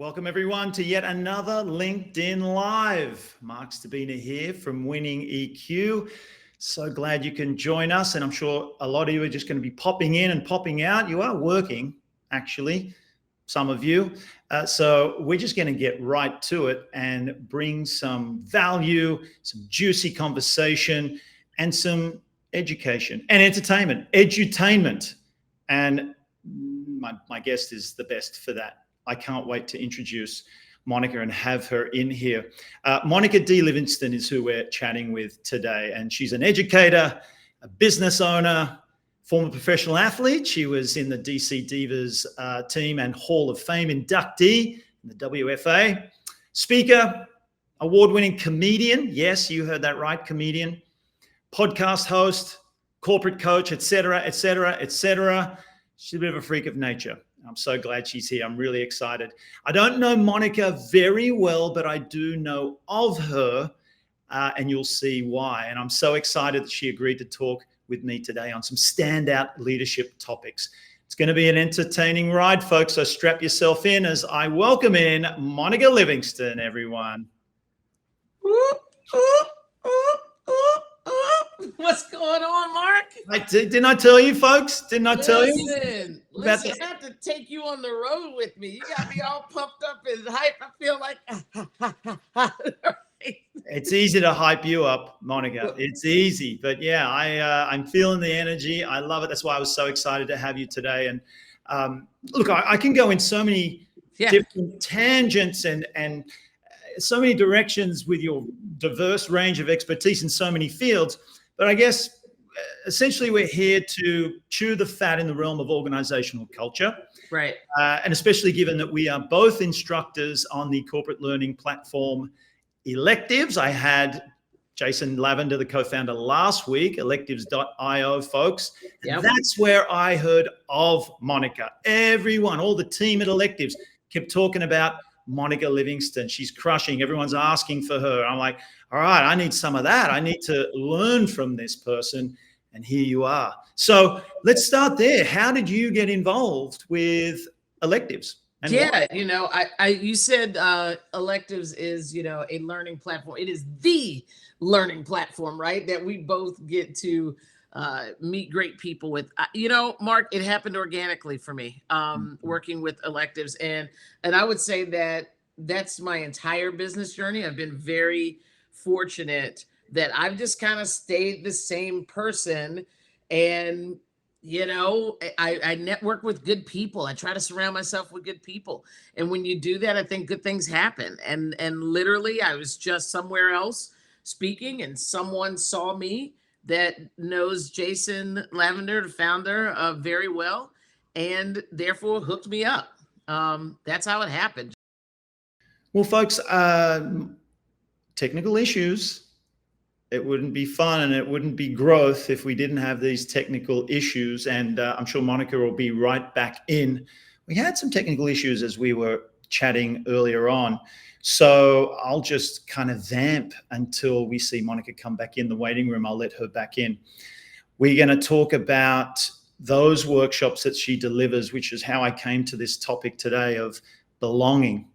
Welcome everyone to yet another LinkedIn Live. Marc Stcherbina here from Winning EQ. So glad you can join us. And I'm sure a lot of you are just going to be popping in and popping out. You are working, actually, some of you. So we're just going to get right to it and bring some value, some juicy conversation, and some education and entertainment, edutainment. And my guest is the best for that. I can't wait to introduce Monica and have her in here. Monica D. Livingston is who we're chatting with today. And she's an educator, a business owner, former professional athlete. She was in the DC Divas team and Hall of Fame inductee in the WFA. Speaker, award-winning comedian. Yes, you heard that right, comedian. Podcast host, corporate coach, et cetera, et cetera, et cetera. She's a bit of a freak of nature. I'm so glad she's here. I'm really excited. I don't know Monica very well, but I do know of her, and you'll see why. And I'm so excited that she agreed to talk with me today on some standout leadership topics. It's going to be an entertaining ride, folks, so strap yourself in as I welcome in Monica Livingston, everyone. What's going on, Mark? Didn't I tell you, folks? Didn't I tell you? Listen, I have to take you on the road with me. You got me all pumped up and hyped. I feel like It's easy to hype you up, Monica. It's easy, but yeah, I'm feeling the energy. I love it. That's why I was so excited to have you today. And look, I can go in so many different tangents and so many directions with your diverse range of expertise in so many fields. But I guess essentially we're here to chew the fat in the realm of organizational culture. Right. And especially given that we are both instructors on the corporate learning platform Electives. I had Jason Lavender, the co-founder, last week, electives.io, folks. Yep. That's where I heard of Monica. Everyone, all the team at Electives kept talking about Monica Livingston. She's crushing. Everyone's asking for her. I'm like, all right, I need some of that. I need to learn from this person. And here you are. So let's start there. How did you get involved with Electives? And why? You said Electives is, a learning platform. It is the learning platform, right? That we both get to meet great people with. Mark, it happened organically for me, working with Electives. And I would say that that's my entire business journey. I've been very fortunate that I've just kind of stayed the same person. And, I network with good people. I try to surround myself with good people. And when you do that, I think good things happen. And literally, I was just somewhere else speaking, and someone saw me that knows Jason Lavender, the founder, very well, and therefore hooked me up. That's how it happened. Well, folks, technical issues. It wouldn't be fun and it wouldn't be growth if we didn't have these technical issues. And I'm sure Monica will be right back in. We had some technical issues as we were chatting earlier on. So I'll just kind of vamp until we see Monica come back in the waiting room. I'll let her back in. We're going to talk about those workshops that she delivers, which is how I came to this topic today of belonging,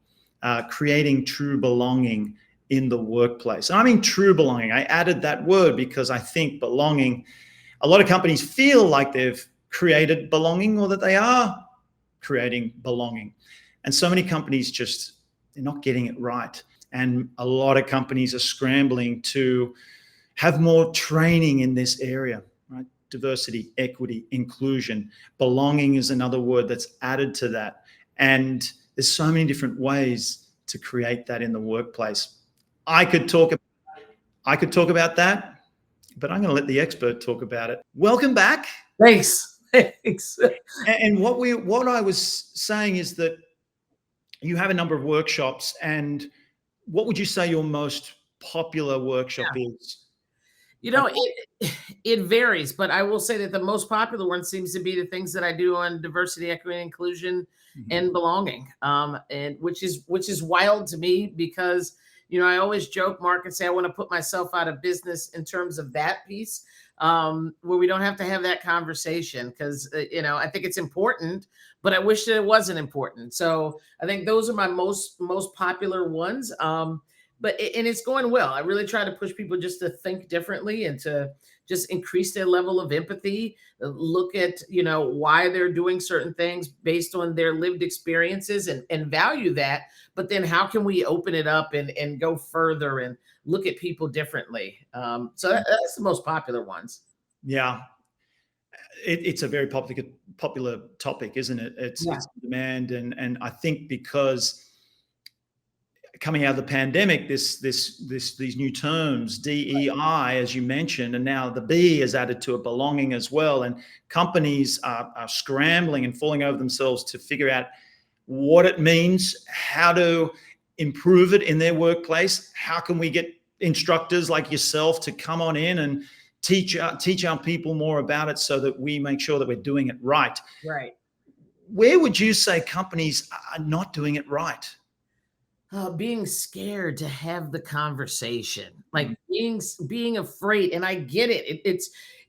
creating true belonging in the workplace. And I mean true belonging. I added that word because I think belonging, a lot of companies feel like they've created belonging or that they are creating belonging. And so many companies they're not getting it right. And a lot of companies are scrambling to have more training in this area, right? Diversity, equity, inclusion. Belonging is another word that's added to that. And there's so many different ways to create that in the workplace. I could talk about that, but I'm going to let the expert talk about it. Welcome back. Thanks. And what I was saying is that you have a number of workshops, and what would you say your most popular workshop is? It varies, but I will say that the most popular one seems to be the things that I do on diversity, equity, inclusion, and belonging, and which is wild to me because I always joke, Mark, and say I want to put myself out of business in terms of that piece, where we don't have to have that conversation because, I think it's important, but I wish that it wasn't important. So I think those are my most popular ones. And it's going well. I really try to push people just to think differently and to just increase their level of empathy, look at, why they're doing certain things based on their lived experiences and value that. But then how can we open it up and go further and look at people differently? So that's the most popular ones. Yeah. It's a very popular topic, isn't it? It's Yeah. it's demand, and I think because coming out of the pandemic, these new terms, DEI, as you mentioned, and now the B is added to a belonging as well. And companies are scrambling and falling over themselves to figure out what it means, how to improve it in their workplace. How can we get instructors like yourself to come on in and teach our people more about it so that we make sure that we're doing it right? Right. Where would you say companies are not doing it right? Being scared to have the conversation, like Mm. being afraid, and I get it.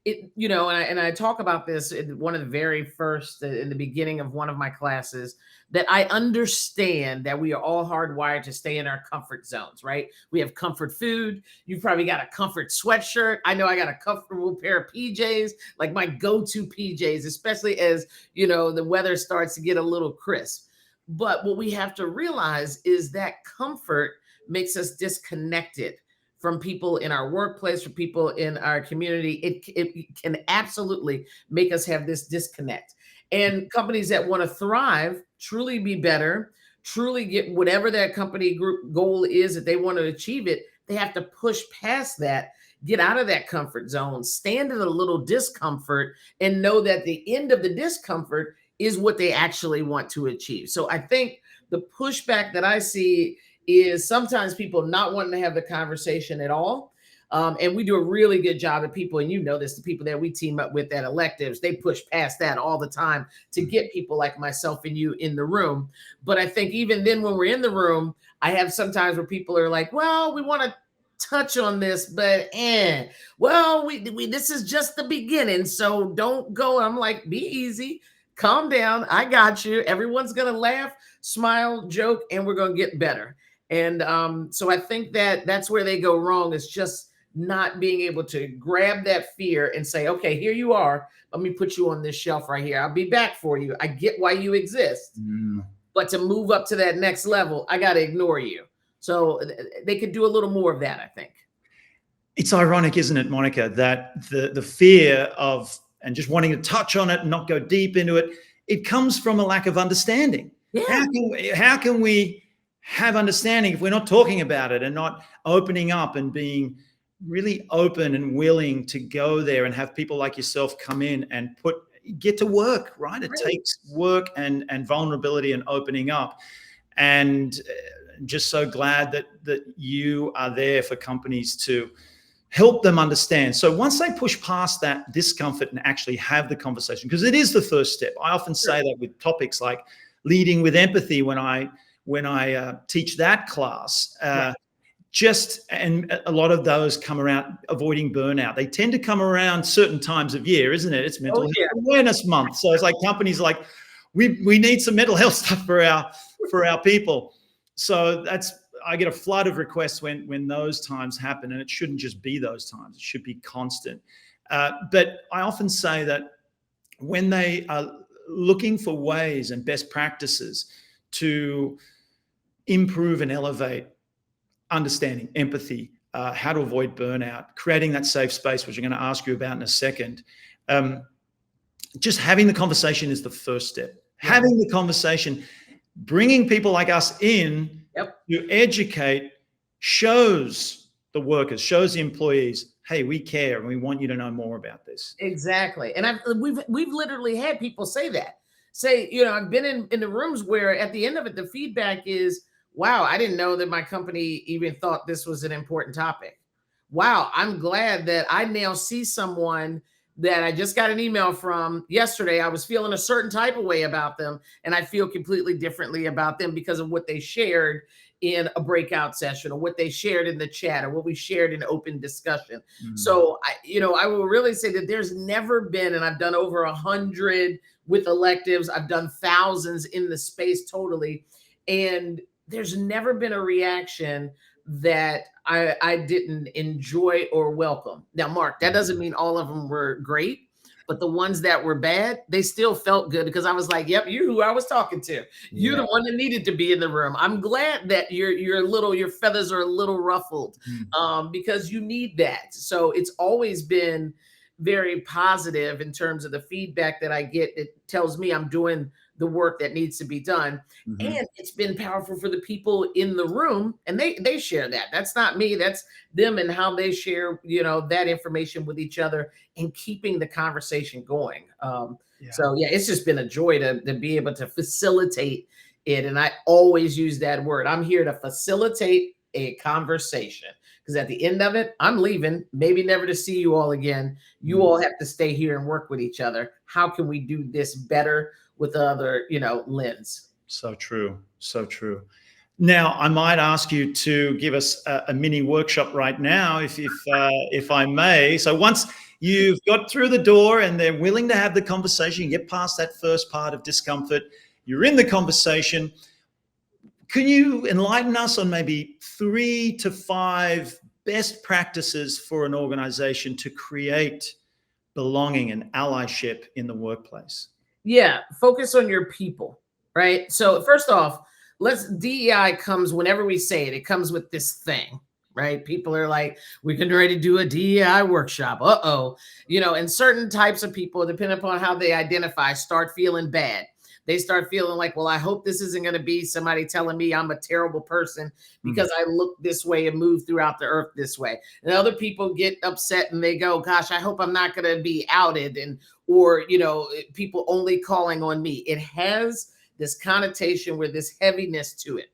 And I talk about this in one of the very first in the beginning of one of my classes, that I understand that we are all hardwired to stay in our comfort zones, right? We have comfort food. You've probably got a comfort sweatshirt. I know I got a comfortable pair of PJs, like my go-to PJs, especially as the weather starts to get a little crisp. But what we have to realize is that comfort makes us disconnected from people in our workplace, from people in our community. It can absolutely make us have this disconnect. And companies that want to thrive, truly be better, truly get whatever that company group goal is that they want to achieve it, they have to push past that, get out of that comfort zone, stand in a little discomfort, and know that the end of the discomfort is what they actually want to achieve. So I think the pushback that I see is sometimes people not wanting to have the conversation at all. And we do a really good job of people, and this, the people that we team up with at Electives, they push past that all the time to get people like myself and you in the room. But I think even then when we're in the room, I have sometimes where people are like, well, we want to touch on this, but well, we this is just the beginning, so don't go. I'm like, be easy. Calm down. I got you. Everyone's going to laugh, smile, joke, and we're going to get better. And so I think that that's where they go wrong, is just not being able to grab that fear and say, okay, here you are. Let me put you on this shelf right here. I'll be back for you. I get why you exist. But to move up to that next level, I got to ignore you. So they could do a little more of that, I think. It's ironic, isn't it, Monica, that the fear of and just wanting to touch on it and not go deep into it, it comes from a lack of understanding. Yeah. How can we have understanding if we're not talking about it and not opening up and being really open and willing to go there and have people like yourself come in and get to work, right? It takes work and vulnerability and opening up. And just so glad that you are there for companies to help them understand. So once they push past that discomfort and actually have the conversation, because it is the first step. I often say that with topics like leading with empathy when I teach that class. And a lot of those come around avoiding burnout. They tend to come around certain times of year, isn't it? It's Mental Health Awareness Month. So it's like companies like, we need some mental health stuff for our people. So I get a flood of requests when those times happen, and it shouldn't just be those times. It should be constant. But I often say that when they are looking for ways and best practices to improve and elevate understanding, empathy, how to avoid burnout, creating that safe space, which I'm going to ask you about in a second, just having the conversation is the first step. Having the conversation, bringing people like us in to educate, shows the workers, shows the employees, hey, we care and we want you to know more about this. Exactly. And we've literally had people say that. I've been in the rooms where at the end of it, the feedback is, wow, I didn't know that my company even thought this was an important topic. Wow, I'm glad that I now see someone that I just got an email from yesterday. I was feeling a certain type of way about them, and I feel completely differently about them because of what they shared in a breakout session, or what they shared in the chat, or what we shared in open discussion. Mm. So I will really say that there's never been, and I've done over 100 with electives, I've done thousands in the space totally, and there's never been a reaction that I didn't enjoy or welcome. Now, Mark, that doesn't mean all of them were great, but the ones that were bad, they still felt good, because I was like, yep, you're who I was talking to. You're the one that needed to be in the room. I'm glad that your feathers are a little ruffled, because you need that. So it's always been very positive in terms of the feedback that I get. It tells me I'm doing the work that needs to be done. And it's been powerful for the people in the room, and they share that. That's not me, that's them, and how they share, that information with each other, and keeping the conversation going. So yeah, it's just been a joy to be able to facilitate it. And I always use that word. I'm here to facilitate a conversation, because at the end of it, I'm leaving, maybe never to see you all again. You all have to stay here and work with each other. How can we do this better with other, lens? So true. So true. Now, I might ask you to give us a mini workshop right now, if I may. So once you've got through the door and they're willing to have the conversation, you get past that first part of discomfort, you're in the conversation. Can you enlighten us on maybe 3 to 5 best practices for an organization to create belonging and allyship in the workplace? Yeah, focus on your people, right? So first off, DEI comes whenever we say it, it comes with this thing, right? People are like, we're getting ready to do a DEI workshop. And certain types of people, depending upon how they identify, start feeling bad. They start feeling like, well, I hope this isn't going to be somebody telling me I'm a terrible person because I look this way and move throughout the earth this way. And other people get upset and they go, gosh, I hope I'm not going to be outed, or people only calling on me. It has this connotation with this heaviness to it.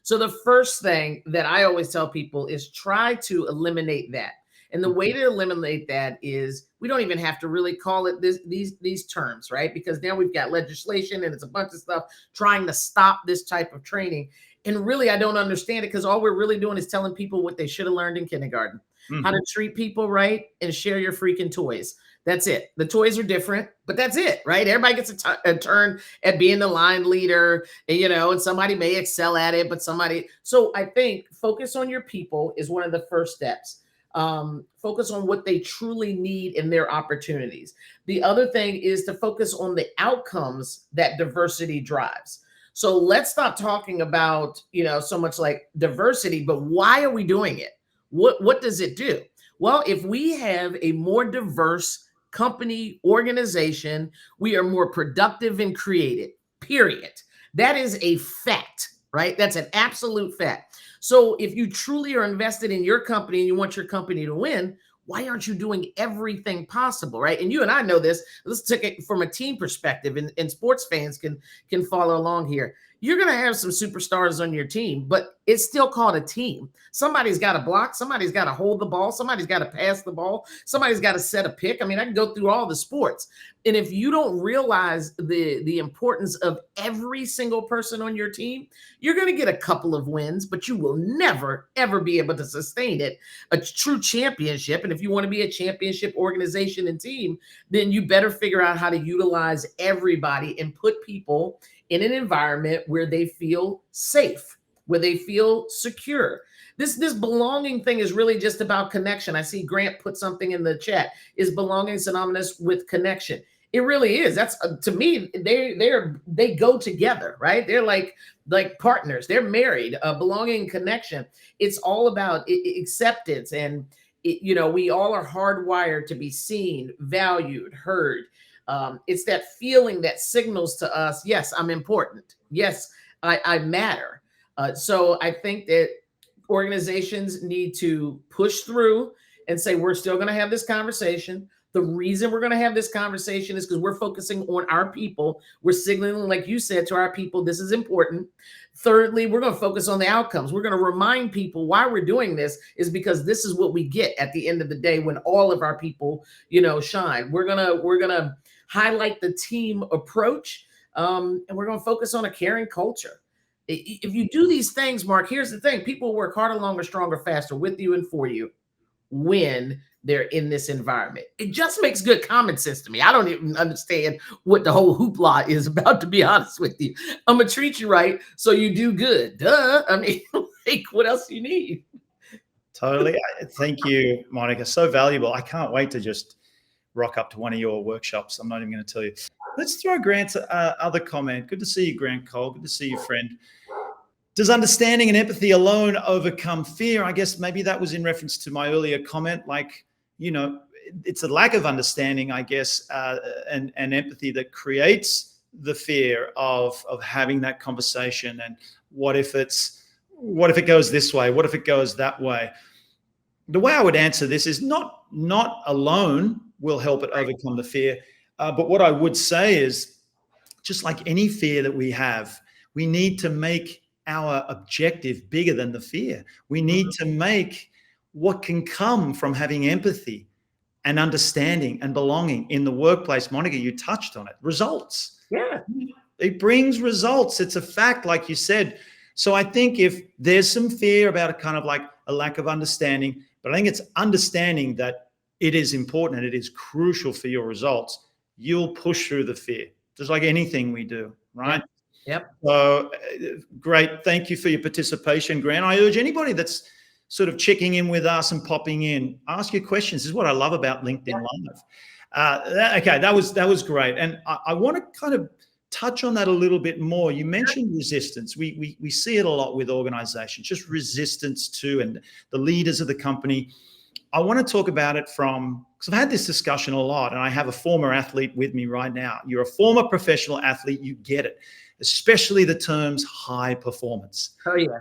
So the first thing that I always tell people is try to eliminate that. And the way to eliminate that is, we don't even have to really call it these terms, right? Because now we've got legislation and it's a bunch of stuff trying to stop this type of training. And really, I don't understand it, because all we're really doing is telling people what they should have learned in kindergarten, how to treat people right and share your freaking toys. That's it. The toys are different, but that's it, right? Everybody gets a turn at being the line leader, and somebody may excel at it, but so I think focus on your people is one of the first steps. Focus on what they truly need in their opportunities. The other thing is to focus on the outcomes that diversity drives. So let's stop talking about, so much like diversity, but why are we doing it? What does it do? Well, if we have a more diverse company, organization, we are more productive and creative, period. That is a fact, right? That's an absolute fact. So if you truly are invested in your company and you want your company to win, why aren't you doing everything possible, right? And you and I know this. Let's take it from a team perspective, and sports fans can follow along here. You're going to have some superstars on your team, but it's still called a team. Somebody's got to block. Somebody's got to hold the ball. Somebody's got to pass the ball. Somebody's got to set a pick. I mean, I can go through all the sports. And if you don't realize the importance of every single person on your team, you're going to get a couple of wins, but you will never, ever be able to sustain it, a true championship. And if you want to be a championship organization and team, then you better figure out how to utilize everybody and put people in an environment where they feel safe, where they feel secure. This belonging thing is really just about connection. I see Grant put something in the chat. Is belonging synonymous with connection? It really is. That's to me, they go together, right? They're like partners. They're married. Belonging and connection. It's all about acceptance, and we all are hardwired to be seen, valued, heard. It's that feeling that signals to us, yes, I'm important. Yes, I matter. So I think that organizations need to push through and say, we're still going to have this conversation. The reason we're going to have this conversation is because we're focusing on our people. We're signaling, like you said, to our people, this is important. Thirdly, we're going to focus on the outcomes. We're going to remind people why we're doing this is because this is what we get at the end of the day when all of our people, shine. We're going to highlight the team approach, and we're going to focus on a caring culture. If you do these things, Mark, here's the thing: people work harder, longer, stronger, faster with you and for you when they're in this environment. It just makes good common sense to me. I don't even understand what the whole hoopla is about, to be honest with you. I'm gonna treat you right so you do good. Duh. I mean, like, what else do you need? Totally. Thank you, Monica. So valuable. I can't wait to just rock up to one of your workshops. I'm not even going to tell you. Let's throw Grant's other comment. Good to see you, Grant Cole. Good to see you, friend. Does understanding and empathy alone overcome fear? I guess maybe that was in reference to my earlier comment. Like, it's a lack of understanding, I guess, and empathy that creates the fear of having that conversation. And what if it goes this way? What if it goes that way? The way I would answer this is not alone will help it overcome the fear. But what I would say is, just like any fear that we have, we need to make our objective bigger than the fear. We need to make what can come from having empathy and understanding and belonging in the workplace. Monica, you touched on it. Results. Yeah. It brings results. It's a fact, like you said. So I think if there's some fear about a kind of like a lack of understanding, but I think it's understanding that it is important and it is crucial for your results, you'll push through the fear, just like anything we do, right? Yep. So great. Thank you for your participation, Grant. I urge anybody that's sort of checking in with us and popping in, ask your questions. This is what I love about LinkedIn Live. Okay, that was great. And I want to kind of touch on that a little bit more. You mentioned resistance. We see it a lot with organizations, just resistance to, and the leaders of the company. I want to talk about it because I've had this discussion a lot, and I have a former athlete with me right now. You're a former professional athlete, you get it, especially the terms high performance. Oh, yeah.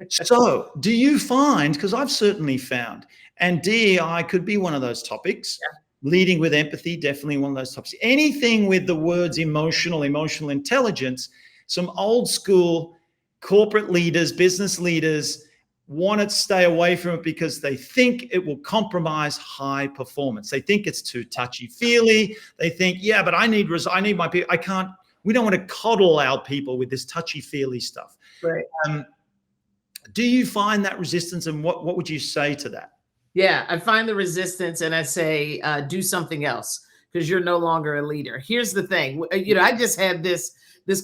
So do you find, because I've certainly found, and DEI could be one of those topics, leading with empathy, definitely one of those topics. Anything with the words emotional intelligence, some old school corporate leaders, business leaders want to stay away from it because they think it will compromise high performance. They think it's too touchy-feely. They think, yeah, but I need my people. We don't want to coddle our people with this touchy-feely stuff. Right. Do you find that resistance, and what would you say to that? Yeah, I find the resistance and I say, do something else because you're no longer a leader. Here's the thing. I just had this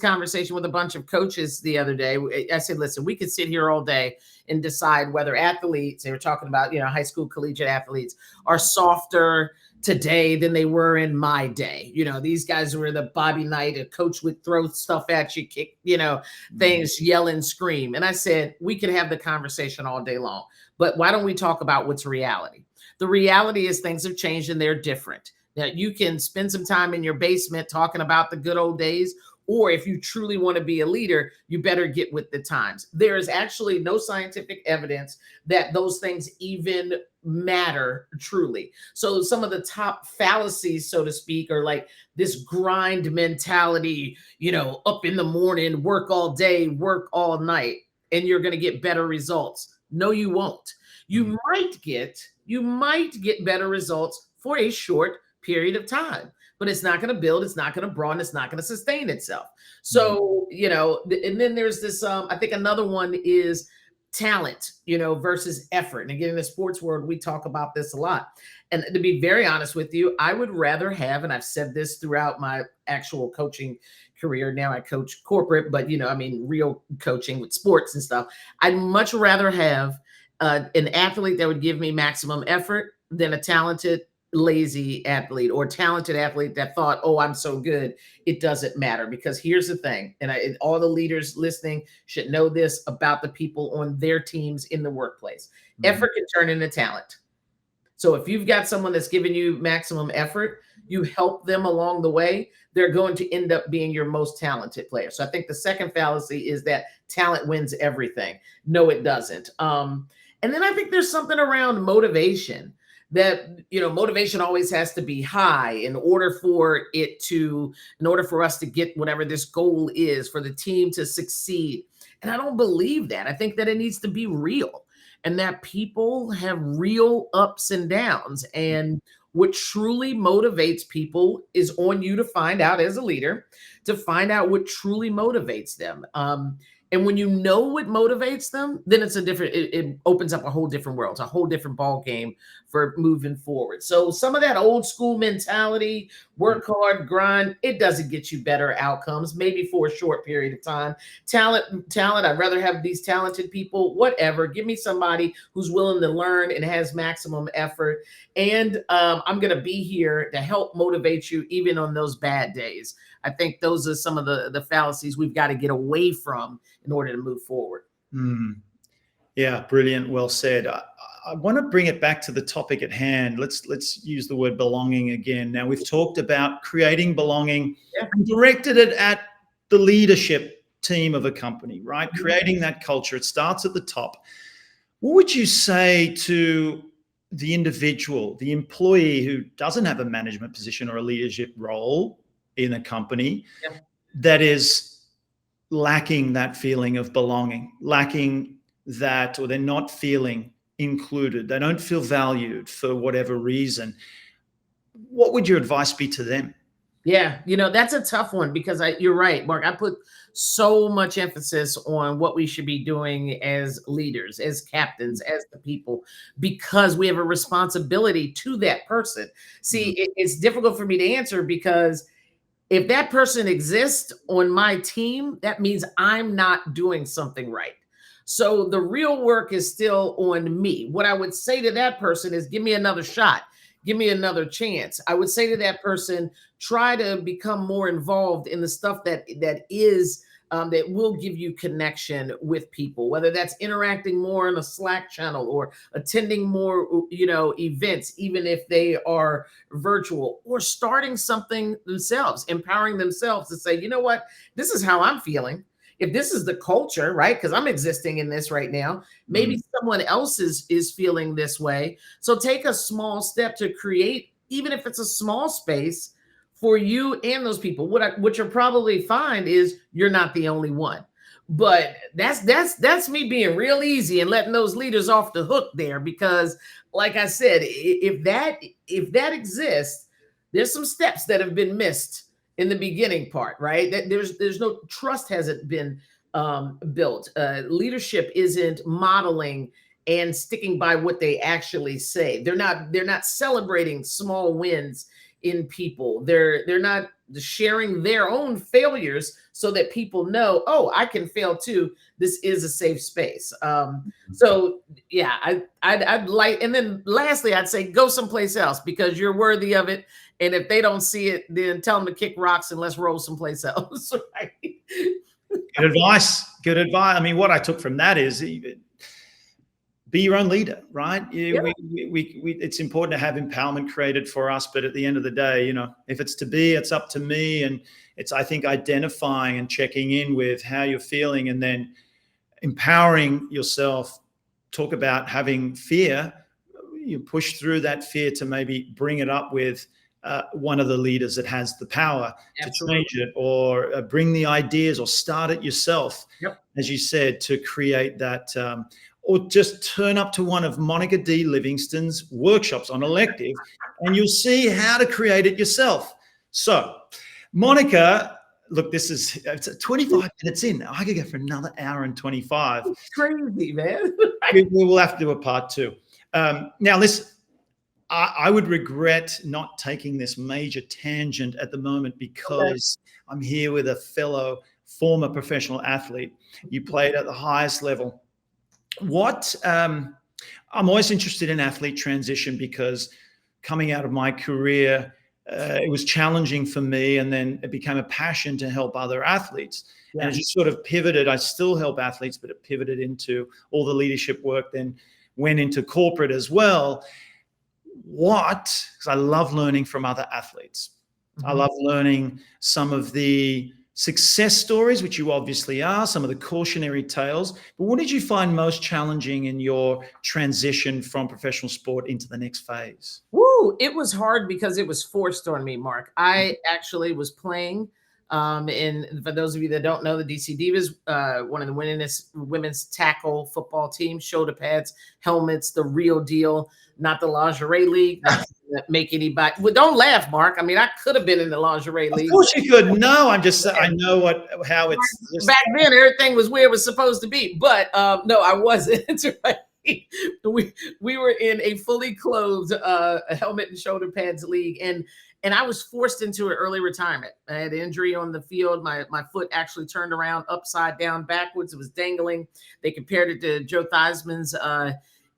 conversation with a bunch of coaches the other day. I said, listen, we could sit here all day and decide whether athletes, they were talking about, high school collegiate athletes, are softer today than they were in my day. These guys were the Bobby Knight, a coach would throw stuff at you, kick, things, yell and scream. And I said, we could have the conversation all day long, but why don't we talk about what's reality? The reality is things have changed and they're different. Now you can spend some time in your basement talking about the good old days, or if you truly want to be a leader, you better get with the times. There is actually no scientific evidence that those things even matter truly. So some of the top fallacies, so to speak, are like this grind mentality, up in the morning, work all day, work all night, and you're going to get better results. No, you won't. You might get better results for a short period of time, but it's not going to build, it's not going to broaden, it's not going to sustain itself. So, and then there's this, I think another one is talent, versus effort. And again, in the sports world, we talk about this a lot. And to be very honest with you, I would rather have, and I've said this throughout my actual coaching career. Now I coach corporate, but real coaching with sports and stuff. I'd much rather have an athlete that would give me maximum effort than a talented, lazy athlete or talented athlete that thought, oh, I'm so good, it doesn't matter. Because here's the thing, and all the leaders listening should know this about the people on their teams in the workplace. Effort can turn into talent. So if you've got someone that's giving you maximum effort, you help them along the way, they're going to end up being your most talented player. So I think the second fallacy is that talent wins everything. No, it doesn't. And then I think there's something around motivation, that motivation always has to be high in order for us to get whatever this goal is, for the team to succeed. And I don't believe that. I think that it needs to be real, and that people have real ups and downs. And what truly motivates people is on you to find out as a leader, to find out what truly motivates them. And when you know what motivates them, then it's a different, it opens up a whole different world. It's a whole different ball game for moving forward. So some of that old school mentality, work hard, grind, it doesn't get you better outcomes, maybe for a short period of time. Talent, I'd rather have these talented people, whatever. Give me somebody who's willing to learn and has maximum effort. And I'm going to be here to help motivate you even on those bad days. I think those are some of the fallacies we've got to get away from in order to move forward. Yeah, brilliant. Well said. I want to bring it back to the topic at hand. Let's use the word belonging again. Now, we've talked about creating belonging and directed it at the leadership team of a company, right? Creating that culture. It starts at the top. What would you say to the individual, the employee who doesn't have a management position or a leadership role in a company that is lacking that feeling of belonging, lacking that, or they're not feeling included, they don't feel valued for whatever reason? What would your advice be to them? Yeah, that's a tough one because you're right, Mark. I put so much emphasis on what we should be doing as leaders, as captains, as the people, because we have a responsibility to that person. See, it's difficult for me to answer because if that person exists on my team, that means I'm not doing something right. So the real work is still on me. What I would say to that person is, give me another shot. Give me another chance. I would say to that person, try to become more involved in the stuff that will give you connection with people, whether that's interacting more in a Slack channel or attending more, events, even if they are virtual, or starting something themselves, empowering themselves to say, you know what, this is how I'm feeling. If this is the culture, right? Because I'm existing in this right now, maybe someone else is feeling this way. So take a small step to create, even if it's a small space for you and those people. What you'll probably find is you're not the only one. But that's me being real easy and letting those leaders off the hook there, because like I said, if that exists, there's some steps that have been missed in the beginning part, right? That there's no trust hasn't been built. Leadership isn't modeling and sticking by what they actually say. They're not celebrating small wins in people. They're not sharing their own failures so that people know, oh, I can fail too. This is a safe space. So yeah, I'd like, and then lastly, I'd say go someplace else because you're worthy of it. And if they don't see it, then tell them to kick rocks and let's roll someplace else. Right? Good advice. Good advice. I mean, what I took from that is be your own leader, right? It's important to have empowerment created for us, but at the end of the day, if it's to be, it's up to me. And it's, I think, identifying and checking in with how you're feeling and then empowering yourself. Talk about having fear. You push through that fear to maybe bring it up with one of the leaders that has the power to change it, or bring the ideas, or start it yourself, as you said, to create that, or just turn up to one of Monica D. Livingston's workshops on elective, and you'll see how to create it yourself. So, Monica, look, it's 25 minutes in. I could go for another hour and 25. It's crazy, man. we will have to do a part two. Now, listen. I would regret not taking this major tangent at the moment because I'm here with a fellow former professional athlete. You played at the highest level. I'm always interested in athlete transition because coming out of my career, it was challenging for me, and then it became a passion to help other athletes. And it just sort of pivoted. I still help athletes, but it pivoted into all the leadership work, then went into corporate as well. Because I love learning from other athletes. I love learning some of the success stories, which you obviously are, some of the cautionary tales. But what did you find most challenging in your transition from professional sport into the next phase? It was hard because it was forced on me, Mark. I actually was playing And for those of you that don't know, the DC Divas, one of the winningest women's tackle football teams, shoulder pads, helmets, the real deal, not the lingerie league, not to make anybody. Well, don't laugh, Mark. I mean, I could have been in the lingerie league. Of course you could. No, I'm just, I know how it's just. Back then, everything was where it was supposed to be. But no, I wasn't. Right. We were in a fully clothed helmet and shoulder pads league, and I was forced into an early retirement. I had an injury on the field. My foot actually turned around upside down backwards. It was dangling. They compared it to Joe Theismann's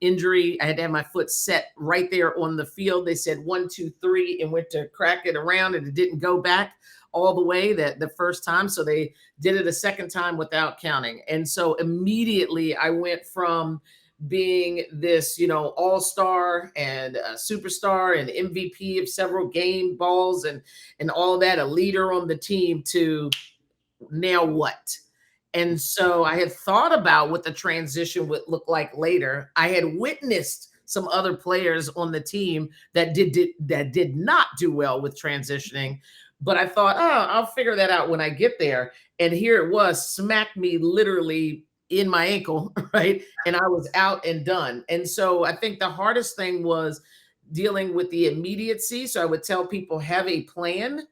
injury. I had to have my foot set right there on the field. They said 1, 2, 3, and went to crack it around, and it didn't go back all the way the first time. So they did it a second time without counting. And so immediately I went from being this, all-star and a superstar and MVP of several game balls and all that, a leader on the team, to now what? And so I had thought about what the transition would look like later. I had witnessed some other players on the team that did not do well with transitioning, but I thought, oh, I'll figure that out when I get there. And here it was, smacked me literally in my ankle, right? And I was out and done. And so I think the hardest thing was dealing with the immediacy. So I would tell people, have a plan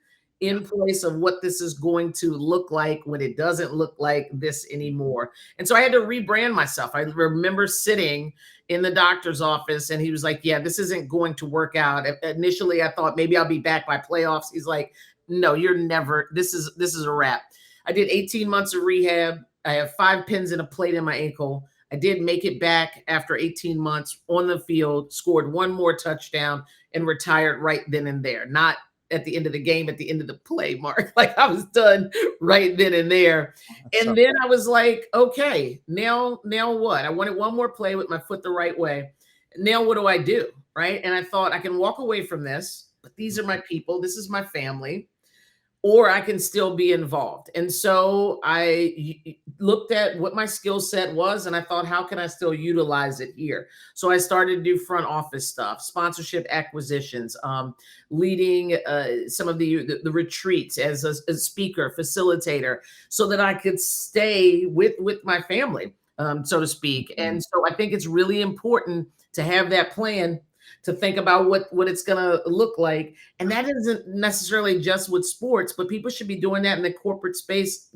in place of what this is going to look like when it doesn't look like this anymore. And so I had to rebrand myself. I remember sitting in the doctor's office and he was like, yeah, this isn't going to work out. Initially, I thought maybe I'll be back by playoffs. He's like, no, you're never, this is a wrap. I did 18 months of rehab. I have 5 pins and a plate in my ankle. I did make it back after 18 months on the field, scored 1 more touchdown, and retired right then and there. Not at the end of the game, at the end of the play, Mark. Like, I was done right then and there. And then I was like, okay, now what? I wanted 1 more play with my foot the right way. Now what do I do? Right. And I thought, I can walk away from this, but these are my people. This is my family. Or I can still be involved. And so I looked at what my skill set was, and I thought, how can I still utilize it here? So I started to do front office stuff, sponsorship acquisitions, leading some of the retreats as a speaker, facilitator, so that I could stay with my family, so to speak. And so I think it's really important to have that plan, to think about what it's going to look like. And that isn't necessarily just with sports, but people should be doing that in the corporate space,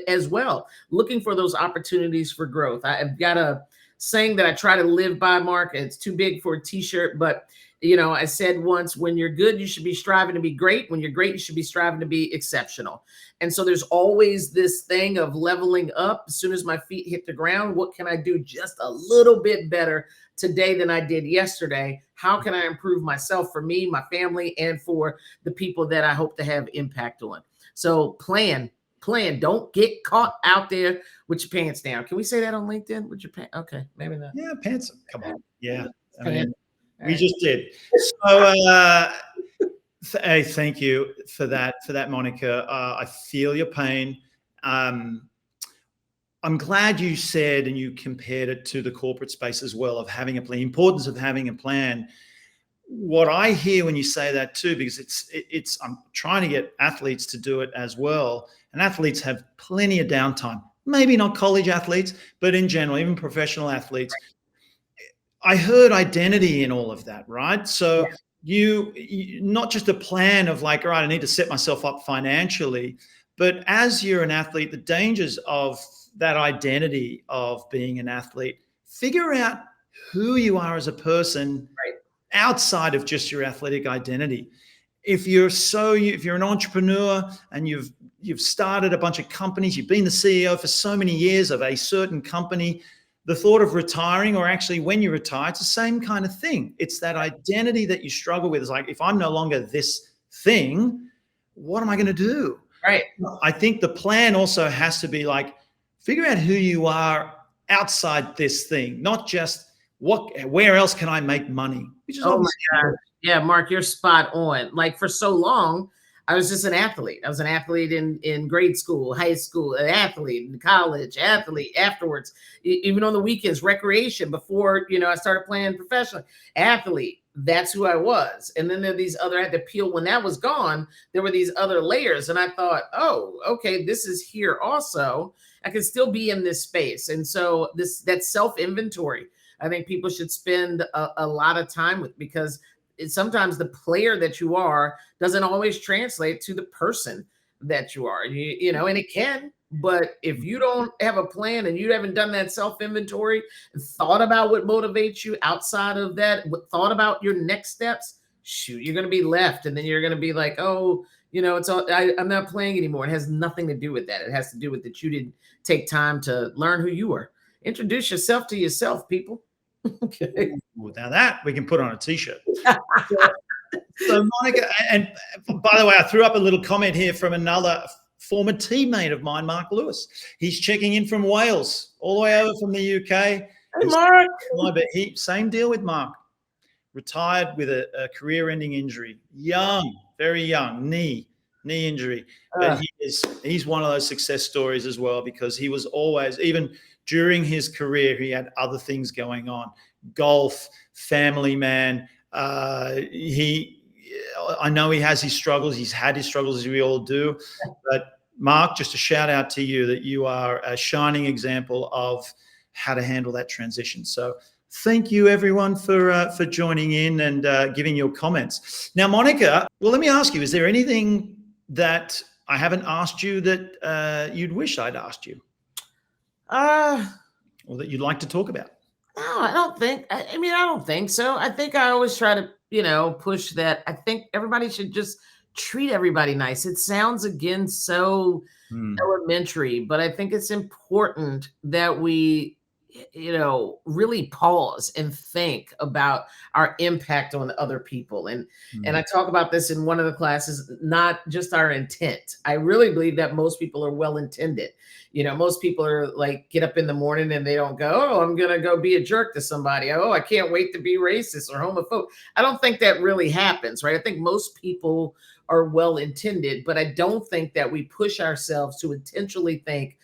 as well, looking for those opportunities for growth. I've got a saying that I try to live by, Mark. It's too big for a t-shirt, but I said once, when you're good, you should be striving to be great. When you're great, you should be striving to be exceptional. And so there's always this thing of leveling up. As soon as my feet hit the ground, what can I do just a little bit better today than I did yesterday? How can I improve myself, for me, my family, and for the people that I hope to have impact on? So plan. Don't get caught out there with your pants down. Can we say that on LinkedIn? With your pants? Okay, maybe not. Yeah, pants. Come on. Yeah. I mean, we just did. So hey, thank you for that, Monica. I feel your pain. I'm glad you said, and you compared it to the corporate space as well, of having a plan, importance of having a plan. What I hear when you say that too, because it's I'm trying to get athletes to do it as well. And athletes have plenty of downtime, maybe not college athletes, but in general, even professional athletes. I heard identity in all of that, right? So you not just a plan of like, all right, I need to set myself up financially, but as you're an athlete, the dangers of that identity of being an athlete, figure out who you are as a person outside of just your athletic identity. If you're an entrepreneur and you've started a bunch of companies, you've been the CEO for so many years of a certain company, the thought of retiring, or actually when you retire, it's the same kind of thing. It's that identity that you struggle with. It's like, if I'm no longer this thing, what am I going to do? Right. I think the plan also has to be like, figure out who you are outside this thing, not just where else can I make money? Which is oh my God. Yeah, Mark, you're spot on. Like, for so long, I was just an athlete. I was an athlete in grade school, high school, an athlete in college, athlete afterwards, even on the weekends, recreation before, I started playing professionally, athlete. That's who I was. And then there are these other, I had to peel when that was gone. There were these other layers. And I thought, oh, okay, this is here also. I can still be in this space. And so that self-inventory, I think people should spend a lot of time with, because sometimes the player that you are doesn't always translate to the person that you are. And it can, but if you don't have a plan and you haven't done that self-inventory and thought about what motivates you outside of that, thought about your next steps, shoot, you're going to be left. And then you're going to be like, oh, it's all, I'm not playing anymore. It has nothing to do with that. It has to do with that you didn't take time to learn who you are. Introduce yourself to yourself, people. Okay. Ooh, now that we can put on a t-shirt. So Monica, and by the way, I threw up a little comment here from another former teammate of mine, Mark Lewis. He's checking in from Wales, all the way over from the UK. Hey, Mark. But same deal with Mark. Retired with a career-ending injury. Young, very young, knee injury. But he's one of those success stories as well, because he was always, even during his career, he had other things going on. Golf, family man. I know he has his struggles. He's had his struggles, as we all do. But Mark, just a shout out to you that you are a shining example of how to handle that transition. So thank you, everyone, for joining in and giving your comments. Now, Monica, well, let me ask you, is there anything that I haven't asked you that you'd wish I'd asked you? Or that you'd like to talk about? No, I don't think. I don't think so. I think I always try to, push that. I think everybody should just treat everybody nice. It sounds, again, so elementary, but I think it's important that we, really pause and think about our impact on other people. And I talk about this in one of the classes, not just our intent. I really believe that most people are well-intended. Most people are like, get up in the morning and they don't go, oh, I'm going to go be a jerk to somebody. Oh, I can't wait to be racist or homophobic. I don't think that really happens, right? I think most people are well-intended, but I don't think that we push ourselves to intentionally think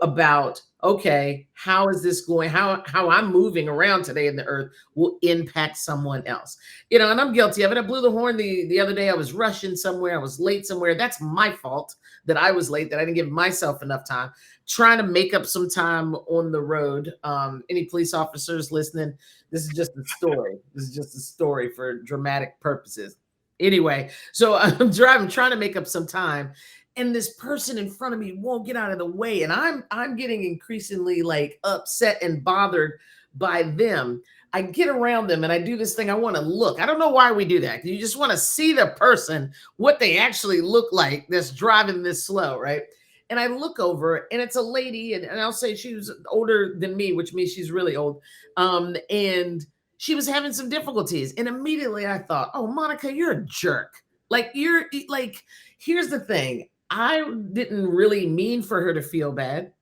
about, okay, how is this going? How I'm moving around today in the earth will impact someone else. And I'm guilty of it. I blew the horn the other day. I was rushing somewhere. I was late somewhere. That's my fault that I was late, that I didn't give myself enough time. Trying to make up some time on the road. Any police officers listening, this is just a story. This is just a story for dramatic purposes. Anyway, so I'm driving, trying to make up some time. And this person in front of me won't get out of the way. And I'm getting increasingly like upset and bothered by them. I get around them and I do this thing. I want to look. I don't know why we do that. You just want to see the person, what they actually look like that's driving this slow, right? And I look over and it's a lady, and I'll say she was older than me, which means she's really old. And she was having some difficulties. And immediately I thought, oh, Monica, you're a jerk. Here's the thing. I didn't really mean for her to feel bad.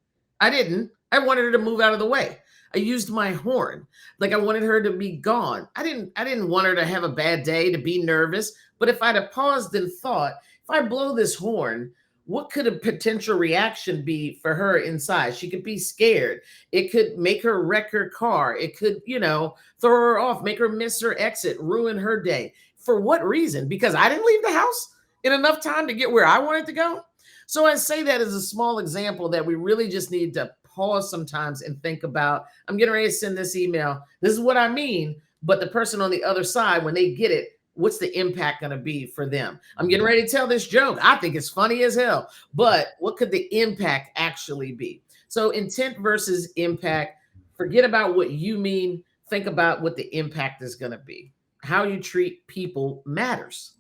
I didn't. I wanted her to move out of the way. I used my horn. Like, I wanted her to be gone. I didn't want her to have a bad day, to be nervous. But if I'd have paused and thought, if I blow this horn, what could a potential reaction be for her inside? She could be scared. It could make her wreck her car. It could, throw her off, make her miss her exit, ruin her day. For what reason? Because I didn't leave the house in enough time to get where I wanted to go. So I say that as a small example that we really just need to pause sometimes and think about, I'm getting ready to send this email. This is what I mean. But the person on the other side, when they get it, what's the impact going to be for them? I'm getting ready to tell this joke. I think it's funny as hell, but what could the impact actually be? So intent versus impact. Forget about what you mean. Think about what the impact is going to be. How you treat people matters.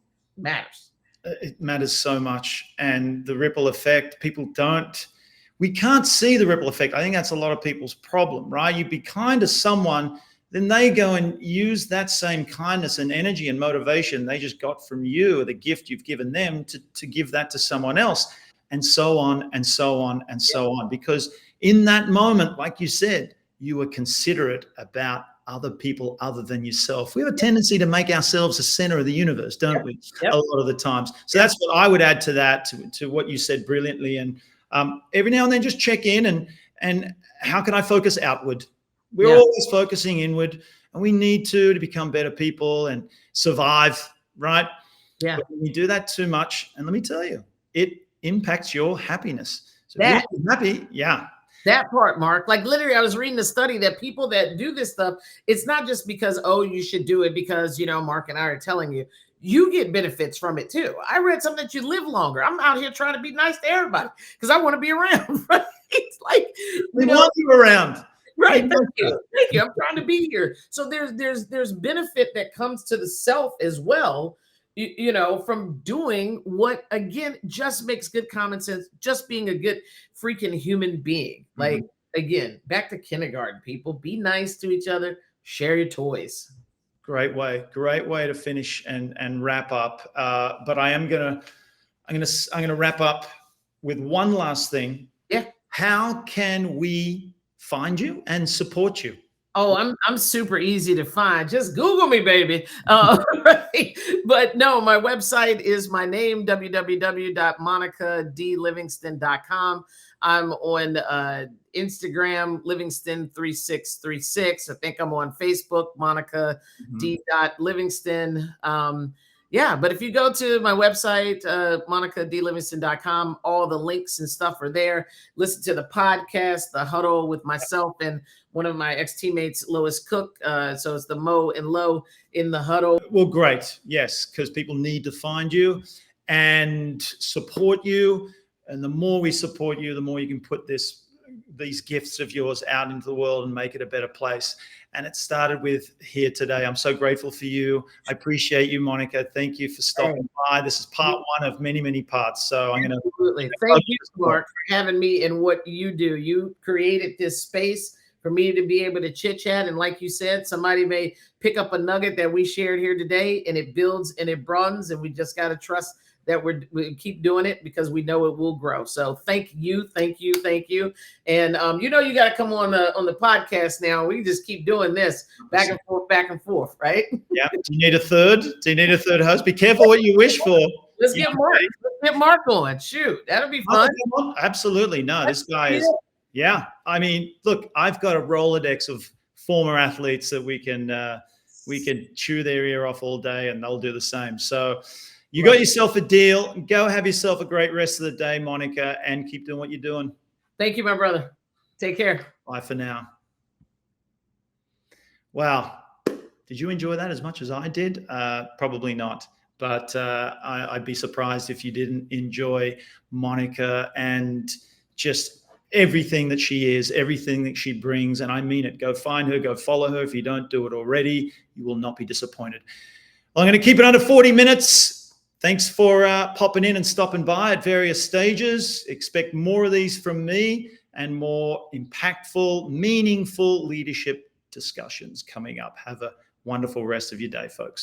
It matters so much. And the ripple effect, we can't see the ripple effect. I think that's a lot of people's problem, right? You be kind to someone, then they go and use that same kindness and energy and motivation they just got from you, or the gift you've given them, to give that to someone else, and so on and so on and so on. Because in that moment, like you said, you were considerate about other people other than yourself. We have a tendency to make ourselves the center of the universe, don't we? Yep. A lot of the times. So that's what I would add to that, to what you said brilliantly. And every now and then just check in and how can I focus outward? We're always focusing inward, and we need to become better people and survive, right? Yeah. But when you do that too much, and let me tell you, it impacts your happiness. So That- if you're happy, That part, Mark, like literally, I was reading a study that people that do this stuff, it's not just because, oh, you should do it because, Mark and I are telling you, you get benefits from it too. I read something that you live longer. I'm out here trying to be nice to everybody because I want to be around. Right? It's like, we want you around. Right. Thank you. Thank you. I'm trying to be here. So there's benefit that comes to the self as well, from doing what, again, just makes good common sense, just being a good freaking human being. Like, again, back to kindergarten, people, be nice to each other, share your toys. Great way to finish and wrap up. But I'm gonna wrap up with one last thing. Yeah. How can we find you and support you? Oh, I'm super easy to find. Just Google me, baby. Right? But no, my website is my name, www.monicadlivingston.com. I'm on Instagram, Livingston3636. I think I'm on Facebook, Monica D. Livingston. But if you go to my website, monicadlivingston.com, all the links and stuff are there. Listen to the podcast, The Huddle with myself and one of my ex-teammates, Lois Cook. So it's the Mo and Lo in the Huddle. Well, great. Yes, because people need to find you and support you. And the more we support you, the more you can put these gifts of yours out into the world and make it a better place. And it started with here today. I'm so grateful for you. I appreciate you, Monica. Thank you for stopping by. This is part one of many, many parts. So I'm going to absolutely thank you, Mark, for having me and what you do. You created this space for me to be able to chit chat. And like you said, somebody may pick up a nugget that we shared here today, and it builds and it broadens. And we just got to trust that we keep doing it because we know it will grow. So thank you. And you got to come on the podcast now. We just keep doing this back and forth, right? Yeah. Do you need a third? Host? Be careful what you wish for. Let's get Mark on. Shoot, that'll be fun. Absolutely. No, this guy is. Yeah. I mean, look, I've got a Rolodex of former athletes that we can chew their ear off all day, and they'll do the same. So. You got yourself a deal. Go have yourself a great rest of the day, Monica, and keep doing what you're doing. Thank you, my brother. Take care. Bye for now. Wow. Did you enjoy that as much as I did? Probably not. But I'd be surprised if you didn't enjoy Monica and just everything that she is, everything that she brings. And I mean it. Go find her. Go follow her. If you don't do it already, you will not be disappointed. Well, I'm going to keep it under 40 minutes. Thanks for popping in and stopping by at various stages. Expect more of these from me and more impactful, meaningful leadership discussions coming up. Have a wonderful rest of your day, folks.